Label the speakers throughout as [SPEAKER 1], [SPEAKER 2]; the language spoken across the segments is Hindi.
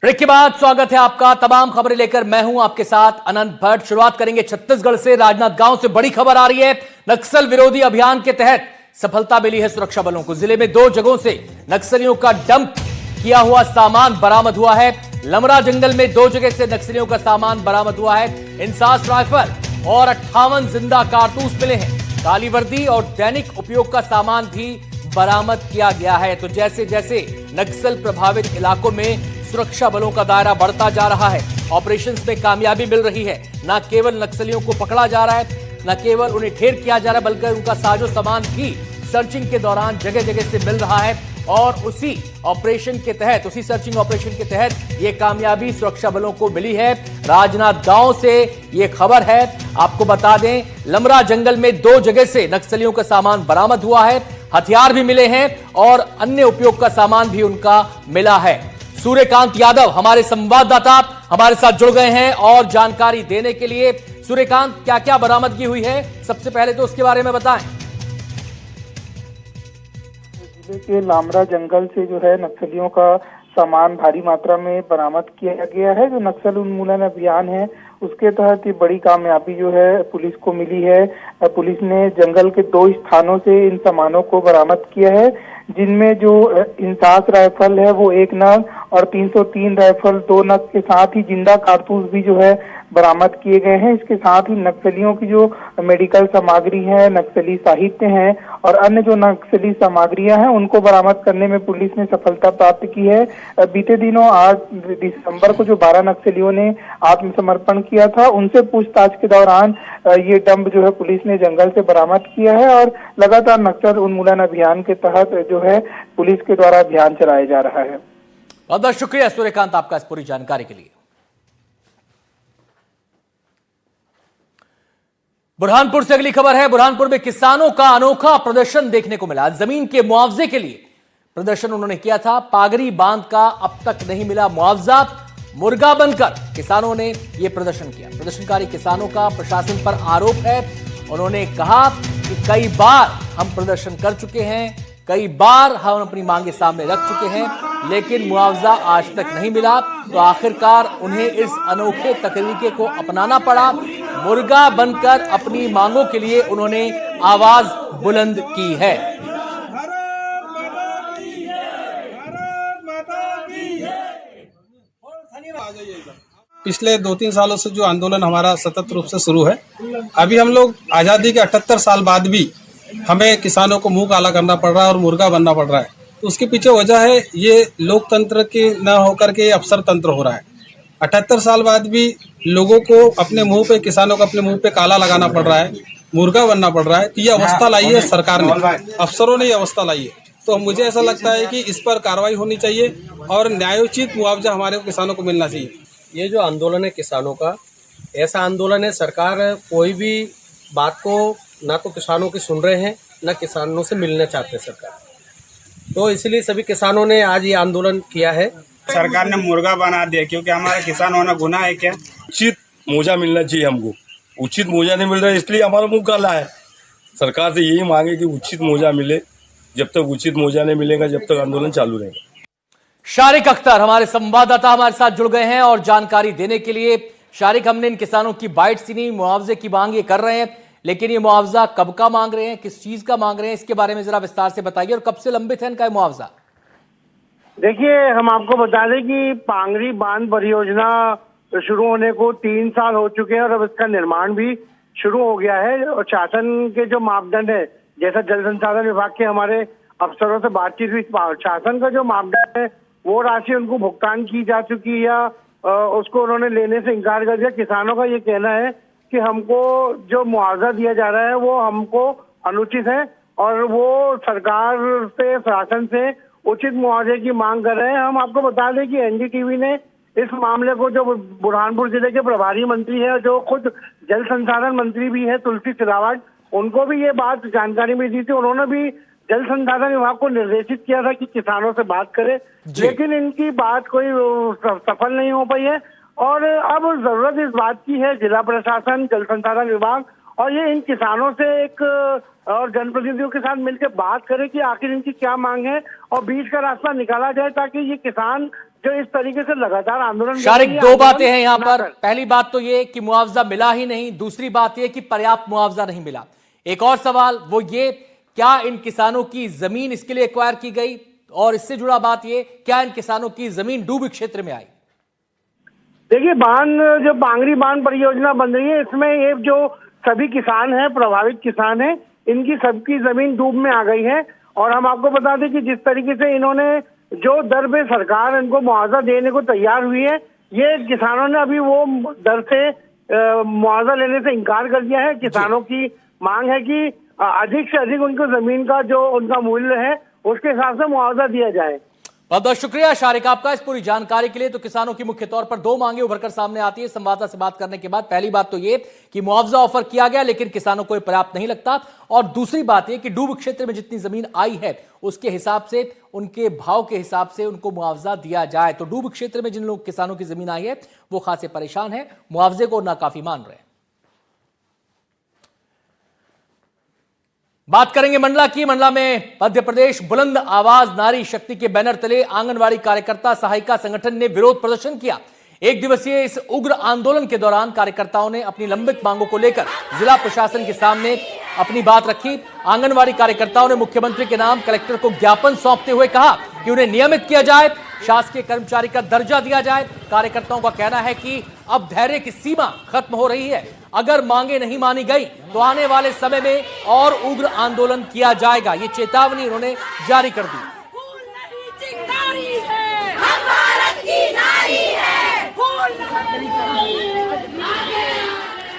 [SPEAKER 1] ब्रेक के बाद स्वागत है आपका। तमाम खबरें लेकर मैं हूं आपके साथ अनंत भट्ट। शुरुआत करेंगे छत्तीसगढ़ से। राजनांदगांव से बड़ी खबर आ रही है। नक्सल विरोधी अभियान के तहत सफलता मिली है सुरक्षा बलों को। जिले में 2 जगहों से नक्सलियों का डंप किया हुआ सामान बरामद हुआ है। लमरा जंगल में 2 जगह से नक्सलियों का सामान बरामद हुआ है। इंसास राइफल और 58 जिंदा कारतूस मिले हैं। काली वर्दी और दैनिक उपयोग का सामान भी बरामद किया गया है। तो जैसे जैसे नक्सल प्रभावित इलाकों में सुरक्षा बलों का दायरा बढ़ता जा रहा है, ऑपरेशंस में कामयाबी मिल रही है। न केवल नक्सलियों को पकड़ा जा रहा है, न केवल उन्हें ढेर किया जा रहा है, बल्कि उनका साजो सामान भी सर्चिंग के दौरान जगह जगह से मिल रहा है। और उसी ऑपरेशन के तहत, उसी सर्चिंग ऑपरेशन के तहत ये कामयाबी सुरक्षा बलों को मिली है। राजनांदगांव से ये खबर है। आपको बता दें, लमरा जंगल में 2 जगह से नक्सलियों का सामान बरामद हुआ है। हथियार भी मिले हैं और अन्य उपयोग का सामान भी उनका मिला है। सूर्यकांत यादव हमारे संवाददाता हमारे साथ जुड़ गए हैं और जानकारी देने के लिए। सूर्यकांत, क्या क्या बरामदगी हुई है, सबसे पहले तो उसके बारे में बताएं।
[SPEAKER 2] जिले के लामरा जंगल से जो है नक्सलियों का सामान भारी मात्रा में बरामद किया गया है। जो नक्सल उन्मूलन अभियान है उसके तहत ये बड़ी कामयाबी जो है पुलिस को मिली है। पुलिस ने जंगल के 2 स्थानों से इन सामानों को बरामद किया है, जिनमें जो इंसास राइफल है वो 1 नग और 303 राइफल 2 नग के साथ ही जिंदा कारतूस भी जो है बरामद किए गए हैं। इसके साथ ही नक्सलियों की जो मेडिकल सामग्री है, नक्सली साहित्य है और अन्य जो नक्सली सामग्रियां हैं उनको बरामद करने में पुलिस ने सफलता प्राप्त की है। बीते दिनों 8 दिसंबर को जो 12 नक्सलियों ने आत्मसमर्पण किया था, उनसे पूछताछ के दौरान ये डंप जो है पुलिस ने जंगल से बरामद किया है और लगातार नक्सल उन्मूलन अभियान के तहत जो है पुलिस के द्वारा अभियान चलाया जा रहा है।
[SPEAKER 1] बहुत बहुत शुक्रिया सूर्यकांत आपका इस पूरी जानकारी के लिए। बुरहानपुर से अगली खबर है। बुरहानपुर में किसानों का अनोखा प्रदर्शन देखने को मिला। जमीन के मुआवजे के लिए प्रदर्शन उन्होंने किया था। पागरी बांध का अब तक नहीं मिला मुआवजा। मुर्गा बनकर किसानों ने यह प्रदर्शन किया। प्रदर्शनकारी किसानों का प्रशासन पर आरोप है। उन्होंने कहा कि कई बार हम प्रदर्शन कर चुके हैं, कई बार हम अपनी मांगे सामने रख चुके हैं, लेकिन मुआवजा आज तक नहीं मिला। तो आखिरकार उन्हें इस अनोखे तरीके को अपनाना पड़ा। मुर्गा बनकर अपनी मांगों के लिए उन्होंने आवाज बुलंद की है।
[SPEAKER 3] पिछले 2-3 सालों से जो आंदोलन हमारा सतत रूप से शुरू है, अभी हम लोग आज़ादी के 78 साल बाद भी हमें किसानों को मुंह काला करना पड़ रहा है और मुर्गा बनना पड़ रहा है। तो उसके पीछे वजह है ये लोकतंत्र के न होकर के अफसर तंत्र हो रहा है। 78 साल बाद भी लोगों को अपने मुंह पे, किसानों को अपने मुंह पे काला लगाना पड़ रहा है, मुर्गा बनना पड़ रहा है। तो ये अवस्था लाई है सरकार ने, अफसरों ने ये अवस्था लाई है। तो मुझे ऐसा लगता है कि इस पर कार्रवाई होनी चाहिए और न्यायोचित मुआवजा हमारे किसानों को मिलना चाहिए।
[SPEAKER 4] ये जो आंदोलन है किसानों का, ऐसा आंदोलन है, सरकार कोई भी बात को ना तो किसानों की सुन रहे हैं, ना किसानों से मिलना चाहते सरकार। तो इसलिए सभी किसानों ने आज ये आंदोलन किया है।
[SPEAKER 5] सरकार ने मुर्गा बना दिया, क्योंकि हमारा किसान होना गुनाह है क्या?
[SPEAKER 6] उचित मुआवजा मिलना चाहिए हमको। उचित मुआवजा नहीं मिल रहा है, इसलिए हमारा मुंह काला है। सरकार से यही मांगे कि उचित मुआवजा मिले। जब तक उचित मुआवजा नहीं मिलेगा, जब तक आंदोलन चालू रहेगा।
[SPEAKER 1] शारिक अख्तर हमारे संवाददाता हमारे साथ जुड़ गए हैं और जानकारी देने के लिए। शारिक, हमने इन किसानों की बाइट सुनी, मुआवजे की मांग ये कर रहे हैं, लेकिन ये मुआवजा कब का मांग रहे हैं, किस चीज का मांग रहे हैं, इसके बारे में जरा विस्तार से बताइए। और कब से लंबित है इनका मुआवजा?
[SPEAKER 7] देखिए, हम आपको बता दें कि पांगरी बांध परियोजना शुरू होने को 3 साल हो चुके हैं और अब इसका निर्माण भी शुरू हो गया है। और शासन के जो मापदंड है, जैसा जल संसाधन विभाग के हमारे अफसरों से बातचीत हुई, शासन का जो मापदंड है वो राशि उनको भुगतान की जा चुकी या उसको उन्होंने लेने से इनकार कर दिया। किसानों का ये कहना है कि हमको जो मुआवजा दिया जा रहा है वो हमको अनुचित है और वो सरकार से, शासन से उचित मुआवजे की मांग कर रहे हैं। हम आपको बता दें कि एनडीटीवी ने इस मामले को, जो बुरहानपुर जिले के प्रभारी मंत्री है, जो खुद जल संसाधन मंत्री भी है तुलसी सिलावट, उनको भी ये बात जानकारी में दी थी। उन्होंने भी जल संसाधन विभाग को निर्देशित किया था कि किसानों से बात करें, लेकिन इनकी बात कोई सफल नहीं हो पाई है। और अब जरूरत इस बात की है, जिला प्रशासन, जल संसाधन विभाग और ये इन किसानों से एक और जनप्रतिनिधियों के साथ मिलकर बात करें कि आखिर इनकी क्या मांग है और बीच का रास्ता निकाला जाए, ताकि ये किसान जो इस तरीके से लगातार आंदोलन
[SPEAKER 1] शारिक,
[SPEAKER 7] कर रही है,
[SPEAKER 1] दो
[SPEAKER 7] आंदोलन
[SPEAKER 1] बातें हैं यहां
[SPEAKER 7] ना
[SPEAKER 1] पर।
[SPEAKER 7] कर।
[SPEAKER 1] पहली बात तो ये कि मुआवजा मिला ही नहीं, दूसरी बात ये कि पर्याप्त मुआवजा नहीं मिला। एक और सवाल वो ये, क्या इन किसानों की जमीन इसके लिए एक्वायर की गई, और इससे जुड़ा बात ये, क्या इन किसानों की जमीन डूबी क्षेत्र में आई?
[SPEAKER 7] देखिए, बांध जो पांगरी बांध परियोजना बन रही है, इसमें ये जो सभी किसान हैं, प्रभावित किसान हैं, इनकी सबकी जमीन डूब में आ गई है। और हम आपको बता दें कि जिस तरीके से इन्होंने जो दर पे सरकार इनको मुआवजा देने को तैयार हुई है, ये किसानों ने अभी वो दर से मुआवजा लेने से इनकार कर दिया है। किसानों की मांग है कि अधिक से अधिक उनको जमीन का जो उनका मूल्य है उसके हिसाब से मुआवजा दिया जाए।
[SPEAKER 1] बहुत बहुत शुक्रिया शारिक आपका इस पूरी जानकारी के लिए। तो किसानों की मुख्य तौर पर दो मांगे उभरकर सामने आती है संवाददाता से बात करने के बाद। पहली बात तो ये कि मुआवजा ऑफर किया गया लेकिन किसानों को पर्याप्त नहीं लगता, और दूसरी बात ये कि डूब क्षेत्र में जितनी जमीन आई है उसके हिसाब से, उनके भाव के हिसाब से उनको मुआवजा दिया जाए। तो डूब क्षेत्र में जिन लोग किसानों की जमीन आई है वो खासे परेशान है, मुआवजे को नाकाफी मान रहे हैं। बात करेंगे मंडला की। मंडला में मध्य प्रदेश बुलंद आवाज नारी शक्ति के बैनर तले आंगनवाड़ी कार्यकर्ता सहायिका संगठन ने विरोध प्रदर्शन किया। एक दिवसीय इस उग्र आंदोलन के दौरान कार्यकर्ताओं ने अपनी लंबित मांगों को लेकर जिला प्रशासन के सामने अपनी बात रखी। आंगनवाड़ी कार्यकर्ताओं ने मुख्यमंत्री के नाम कलेक्टर को ज्ञापन सौंपते हुए कहा कि उन्हें नियमित किया जाए, शासकीय कर्मचारी का दर्जा दिया जाए। कार्यकर्ताओं का कहना है कि अब धैर्य की सीमा खत्म हो रही है, अगर मांगे नहीं मानी गई तो आने वाले समय में और उग्र आंदोलन किया जाएगा। ये चेतावनी उन्होंने जारी कर दी।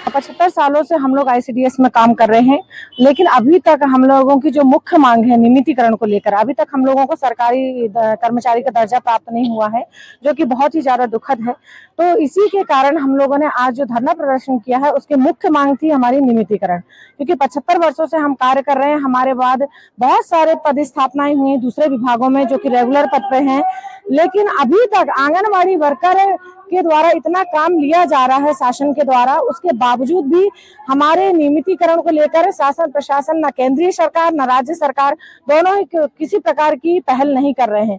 [SPEAKER 8] 75 सालों से हम लोग आईसीडीएस में काम कर रहे हैं, लेकिन अभी तक हम लोगों की जो मुख्य मांग है नियमितीकरण को लेकर, अभी तक हम लोगों को सरकारी कर्मचारी का दर्जा प्राप्त नहीं हुआ है, जो कि बहुत ही ज्यादा दुखद है। तो इसी के कारण हम लोगों ने आज जो धरना प्रदर्शन किया है उसकी मुख्य मांग थी हमारी नियमितीकरण, क्योंकि 75 वर्षों से हम कार्य कर रहे हैं। हमारे बाद बहुत सारे पदस्थापनाएं हुई दूसरे विभागों में जो कि रेगुलर पद पे हैं, लेकिन अभी तक आंगनवाड़ी वर्कर के द्वारा इतना काम लिया जा रहा है शासन के द्वारा, उसके बावजूद भी हमारे नियमितीकरण को लेकर शासन प्रशासन, न केंद्रीय सरकार न राज्य सरकार, दोनों ही किसी प्रकार की पहल नहीं कर रहे हैं।